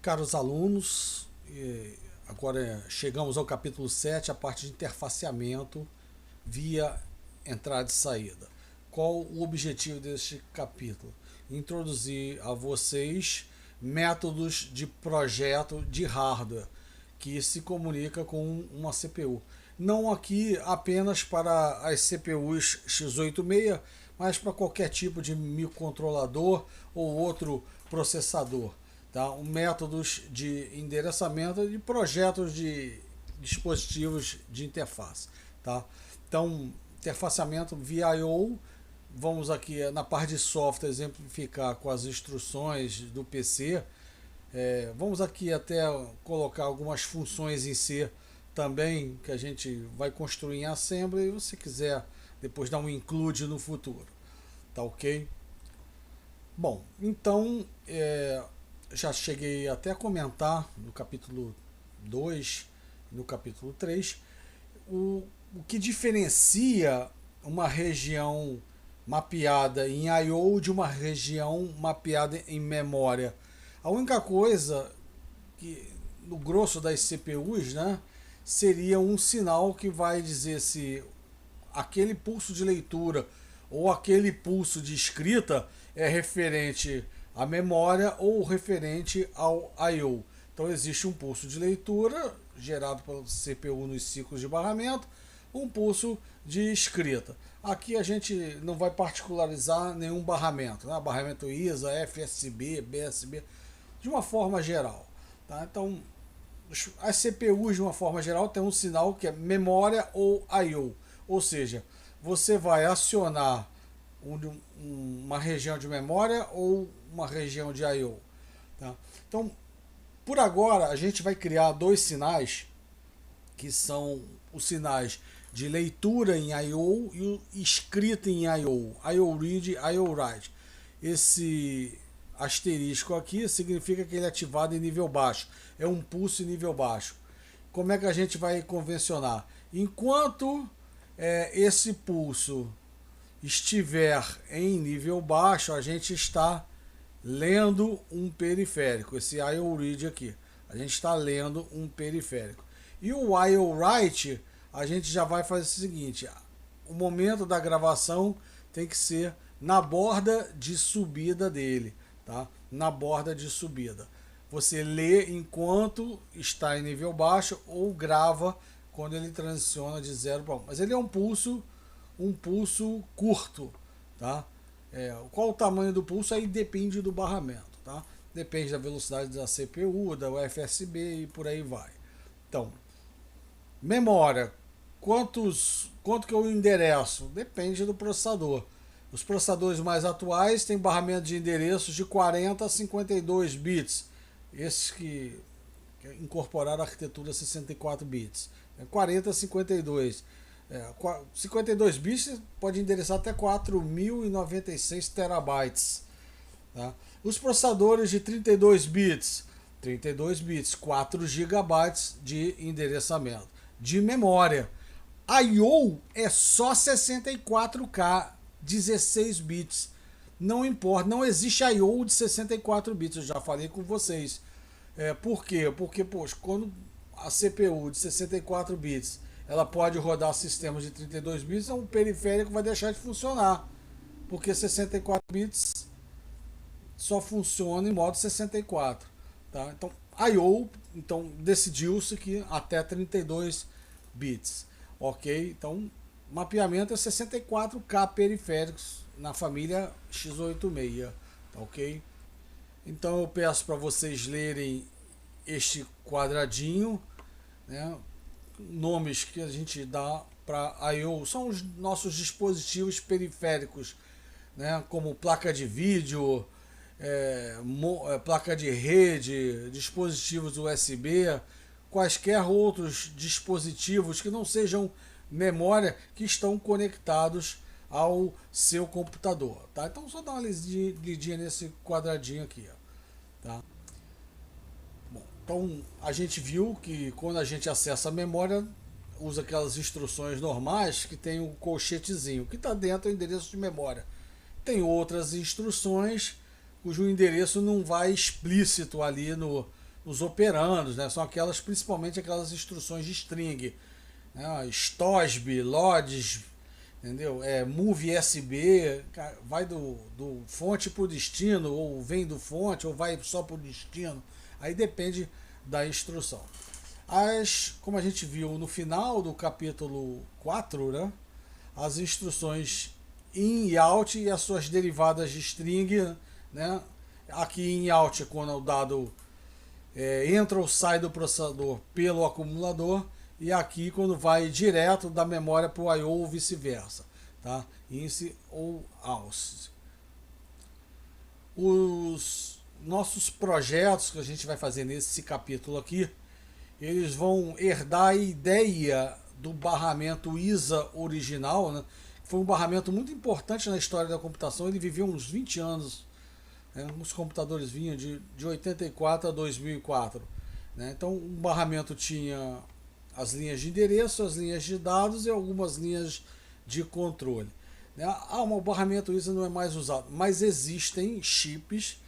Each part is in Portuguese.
caros alunos, agora chegamos ao capítulo 7, a parte de interfaceamento via entrada e saída. Qual o objetivo deste capítulo? Introduzir a vocês métodos de projeto de hardware que se comunica com uma CPU. Não aqui apenas para as CPUs x86, mas para qualquer tipo de microcontrolador ou outro processador. Tá? Métodos de endereçamento de projetos de dispositivos de interface. Tá? Então, interfaceamento via I/O. Vamos aqui na parte de software exemplificar com as instruções do PC. Vamos aqui até colocar algumas funções em C também que a gente vai construir em Assembly. Se você quiser depois dar um include no futuro. Tá ok? Bom, então já cheguei até a comentar no capítulo 2, no capítulo 3, o que diferencia uma região mapeada em I/O de uma região mapeada em memória. A única coisa que no grosso das CPUs, né, seria um sinal que vai dizer se aquele pulso de leitura ou aquele pulso de escrita é referente à memória ou referente ao I/O. Então existe um pulso de leitura gerado pela CPU nos ciclos de barramento, um pulso de escrita. Aqui a gente não vai particularizar nenhum barramento, né? Barramento ISA, FSB, BSB, de uma forma geral. Tá? Então, as CPUs de uma forma geral tem um sinal que é memória ou I/O, ou seja, você vai acionar uma região de memória ou uma região de I/O. Tá? Então, por agora, a gente vai criar dois sinais, que são os sinais de leitura em I/O e o escrita em I/O, I/O read, I/O write. Esse asterisco aqui significa que ele é ativado em nível baixo, é um pulso em nível baixo. Como é que a gente vai convencionar? Enquanto esse pulso estiver em nível baixo, a gente está lendo um periférico, esse I/O read aqui, a gente está lendo um periférico. E o I/O write, a gente já vai fazer o seguinte, o momento da gravação tem que ser na borda de subida dele, tá? Na borda de subida. Você lê enquanto está em nível baixo ou grava quando ele transiciona de 0 para 1. Mas ele é um pulso curto, tá? Qual o tamanho do pulso aí depende do barramento, tá? Depende da velocidade da CPU, da UFSB e por aí vai. Então, memória, quanto que eu endereço? Depende do processador. Os processadores mais atuais têm barramento de endereços de 40 a 52 bits. Esses que incorporaram a arquitetura 64 bits. 40 a 52. 52 bits pode endereçar até 4.096 terabytes. Tá? Os processadores de 32 bits, 4 gigabytes de endereçamento. De memória. I/O é só 64K, 16 bits. Não importa, não existe I/O de 64 bits, eu já falei com vocês. Por quê? Porque, poxa, quando a CPU de 64 bits ela pode rodar sistemas de 32 bits, o periférico vai deixar de funcionar. Porque 64 bits só funciona em modo 64. Tá? Então, I/O, então, decidiu-se que até 32 bits. Ok? Então, mapeamento é 64K periféricos na família x86. Tá ok? Então, eu peço para vocês lerem este quadradinho, né? Nomes que a gente dá para I/O são os nossos dispositivos periféricos, né? Como placa de vídeo, placa de rede, dispositivos USB, quaisquer outros dispositivos que não sejam memória que estão conectados ao seu computador. Tá? Então só dá uma lidinha nesse quadradinho aqui. Tá? Então a gente viu que quando a gente acessa a memória, usa aquelas instruções normais que tem um colchetezinho, que está dentro do endereço de memória. Tem outras instruções cujo endereço não vai explícito ali os operandos, né? São aquelas, principalmente aquelas instruções de string, né? STOSB, LODS, entendeu? Move SB, vai do fonte para o destino, ou vem do fonte, ou vai só para o destino. Aí depende da instrução. Como a gente viu no final do capítulo 4, né? As instruções in e out e as suas derivadas de string, né? Aqui in e out é quando o dado entra ou sai do processador pelo acumulador, e aqui quando vai direto da memória para o I/O ou vice-versa, tá? INSE ou AUS. Os nossos projetos que a gente vai fazer nesse capítulo aqui, eles vão herdar a ideia do barramento ISA original, né? Foi um barramento muito importante na história da computação. Ele viveu uns 20 anos, né? Os computadores vinham de 84 a 2004, né? Então o barramento tinha as linhas de endereço, as linhas de dados e algumas linhas de controle, né? O barramento ISA não é mais usado, mas existem chips,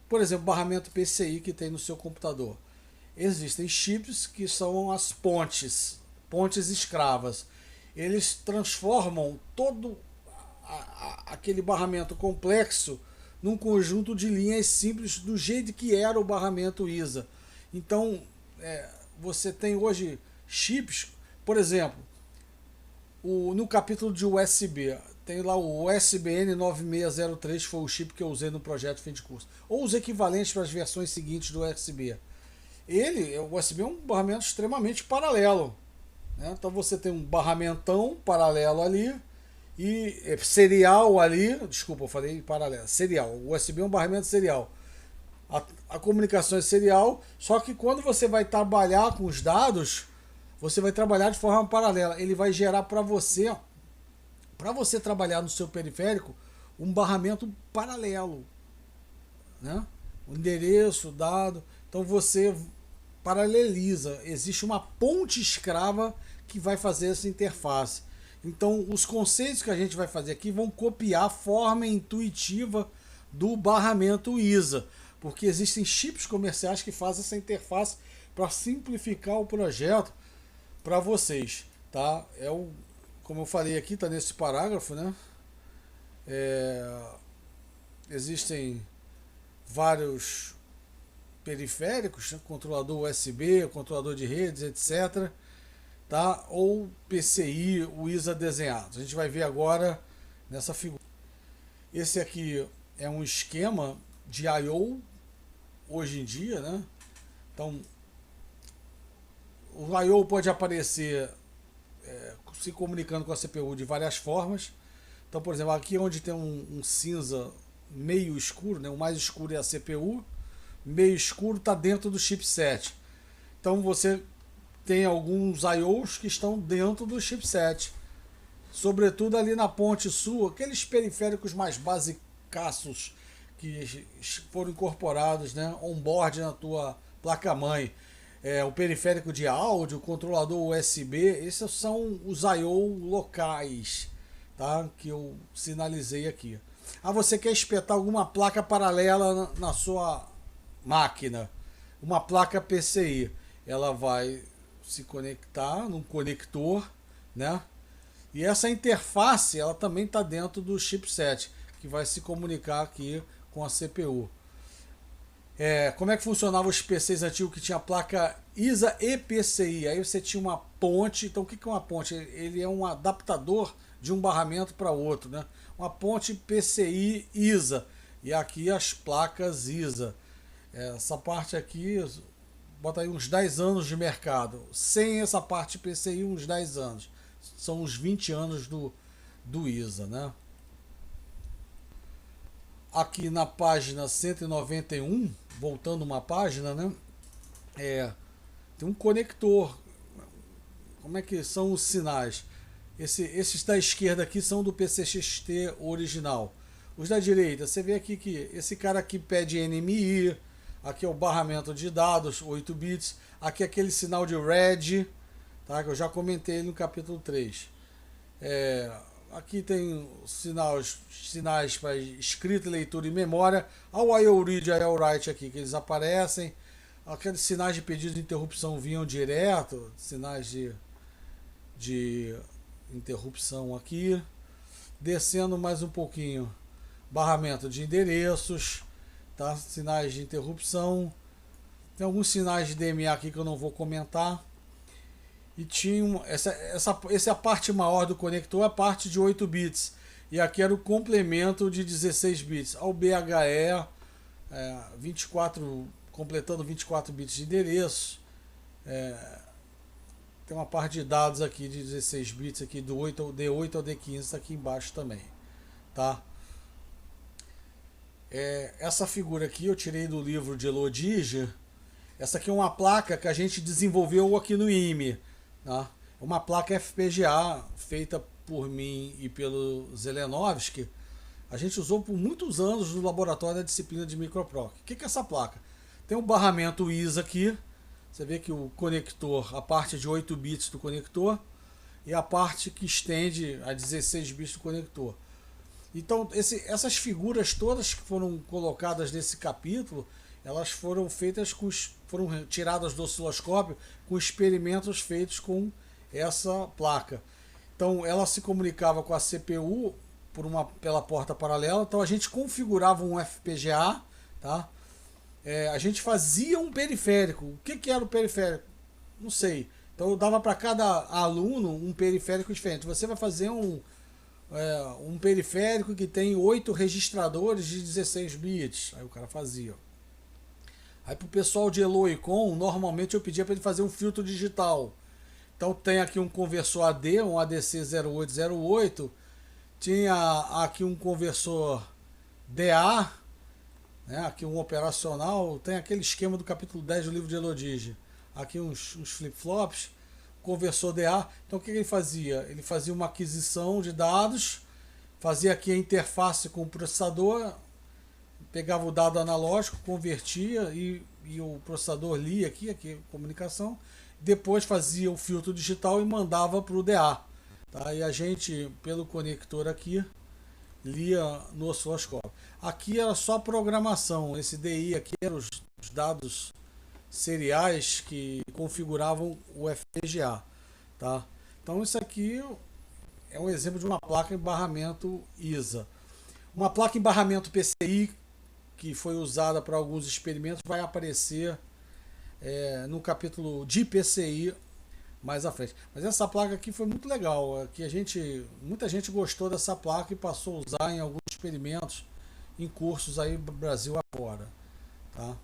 por exemplo, barramento PCI que tem no seu computador. Existem chips que são as pontes escravas. Eles transformam todo aquele barramento complexo num conjunto de linhas simples do jeito que era o barramento ISA. Então, você tem hoje chips, por exemplo, no capítulo de USB, tem lá o USBN 9603, foi o chip que eu usei no projeto fim de curso. Ou os equivalentes para as versões seguintes do USB. O USB é um barramento extremamente paralelo, né? Então você tem um barramentão paralelo ali e serial ali, desculpa, eu falei paralelo, serial. O USB é um barramento serial. A comunicação é serial, só que quando você vai trabalhar com os dados, você vai trabalhar de forma paralela. Ele vai gerar para você trabalhar no seu periférico, um barramento paralelo, né? O endereço, o dado. Então você paraleliza, existe uma ponte escrava que vai fazer essa interface. Então os conceitos que a gente vai fazer aqui vão copiar a forma intuitiva do barramento ISA, porque existem chips comerciais que fazem essa interface para simplificar o projeto para vocês, tá? Como eu falei aqui, tá nesse parágrafo, né? Existem vários periféricos, né? Controlador USB, controlador de redes, etc. Tá? Ou PCI, o ISA desenhado. A gente vai ver agora nessa figura. Esse aqui é um esquema de I/O hoje em dia, né? Então, o I/O pode aparecer se comunicando com a CPU de várias formas. Então, por exemplo, aqui onde tem um cinza meio escuro, né? O mais escuro é a CPU, meio escuro está dentro do chipset. Então você tem alguns I/Os que estão dentro do chipset, sobretudo ali na ponte sul, aqueles periféricos mais basicaços que foram incorporados, né, on-board na tua placa-mãe. O periférico de áudio, o controlador USB, esses são os I/O locais, tá, que eu sinalizei aqui. Você quer espetar alguma placa paralela na sua máquina, uma placa PCI, ela vai se conectar num conector, né? E essa interface, ela também está dentro do chipset, que vai se comunicar aqui com a CPU. Como é que funcionava os PCs antigos que tinha placa ISA e PCI? Aí você tinha uma ponte. Então o que é uma ponte? Ele é um adaptador de um barramento para outro, né? Uma ponte PCI ISA. E aqui as placas ISA. Essa parte aqui, bota aí uns 10 anos de mercado. Sem essa parte PCI, uns 10 anos. São uns 20 anos do ISA, né? Aqui na página 191, voltando uma página, né? Tem um conector. Como é que são os sinais? Esses da esquerda aqui são do PCXT original. Os da direita, você vê aqui que esse cara aqui pede NMI. Aqui é o barramento de dados, 8 bits. Aqui é aquele sinal de red, tá? Que eu já comentei no capítulo 3. Aqui tem sinais para escrita, leitura e memória. Ao I/O read e I/O write aqui, que eles aparecem. aqueles sinais de pedido de interrupção vinham direto, sinais de interrupção aqui. Descendo mais um pouquinho, barramento de endereços, tá? Sinais de interrupção. Tem alguns sinais de DMA aqui que eu não vou comentar. E tinha essa é a parte maior do conector, a parte de 8 bits. E aqui era o complemento de 16 bits. Ao BHE, 24, completando 24 bits de endereço. Tem uma parte de dados aqui de 16 bits aqui do D8 ao D15 tá aqui embaixo também, tá? Essa figura aqui eu tirei do livro de Elodigi. Essa aqui é uma placa que a gente desenvolveu aqui no IME, tá? É uma placa FPGA feita por mim e pelo Zelenovski. A gente usou por muitos anos no laboratório da disciplina de microproc. O que é essa placa? Tem um barramento ISA aqui. Você vê que o conector, a parte de 8 bits do conector e a parte que estende a 16 bits do conector. Então, essas figuras todas que foram colocadas nesse capítulo, elas foram feitas foram tiradas do osciloscópio com experimentos feitos com essa placa. Então, ela se comunicava com a CPU pela porta paralela. Então, a gente configurava um FPGA, tá? A gente fazia um periférico. O que era o periférico? Não sei. Então eu dava para cada aluno um periférico diferente. Você vai fazer um periférico que tem 8 registradores de 16 bits. Aí o cara fazia. Aí para o pessoal de Elo e Com, normalmente eu pedia para ele fazer um filtro digital. Então tem aqui um conversor AD, um ADC0808. Tinha aqui um conversor DA. Aqui um operacional, tem aquele esquema do capítulo 10 do livro de Elodigi. Aqui uns flip-flops, conversor DA. Então o que ele fazia? Ele fazia uma aquisição de dados, fazia aqui a interface com o processador, pegava o dado analógico, convertia e o processador lia aqui a comunicação, depois fazia o filtro digital e mandava para o DA. Tá? E a gente, pelo conector aqui, lia no osciloscópio. Aqui era só programação. Esse DI aqui eram os dados seriais que configuravam o FPGA, tá? Então isso aqui é um exemplo de uma placa em barramento ISA. Uma placa em barramento PCI que foi usada para alguns experimentos vai aparecer no capítulo de PCI mais à frente. Mas essa placa aqui foi muito legal. Muita gente gostou dessa placa e passou a usar em alguns experimentos em cursos aí no Brasil afora. Tá?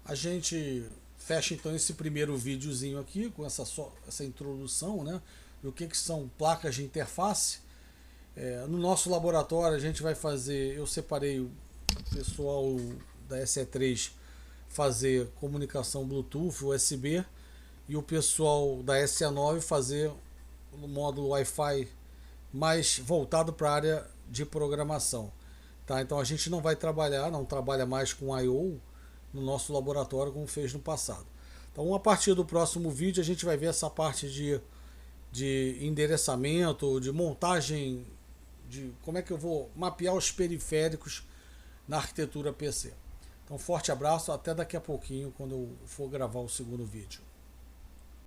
A gente fecha então esse primeiro videozinho aqui com essa introdução, né? Do que são placas de interface. No nosso laboratório a gente vai fazer, eu separei o pessoal da SE3 fazer comunicação Bluetooth, USB, e o pessoal da SE9 fazer o módulo Wi-Fi mais voltado para a área de programação. Tá? Então a gente não trabalha mais com I/O no nosso laboratório como fez no passado. Então a partir do próximo vídeo a gente vai ver essa parte de endereçamento, de montagem, de como é que eu vou mapear os periféricos na arquitetura PC. Então forte abraço, até daqui a pouquinho quando eu for gravar o segundo vídeo.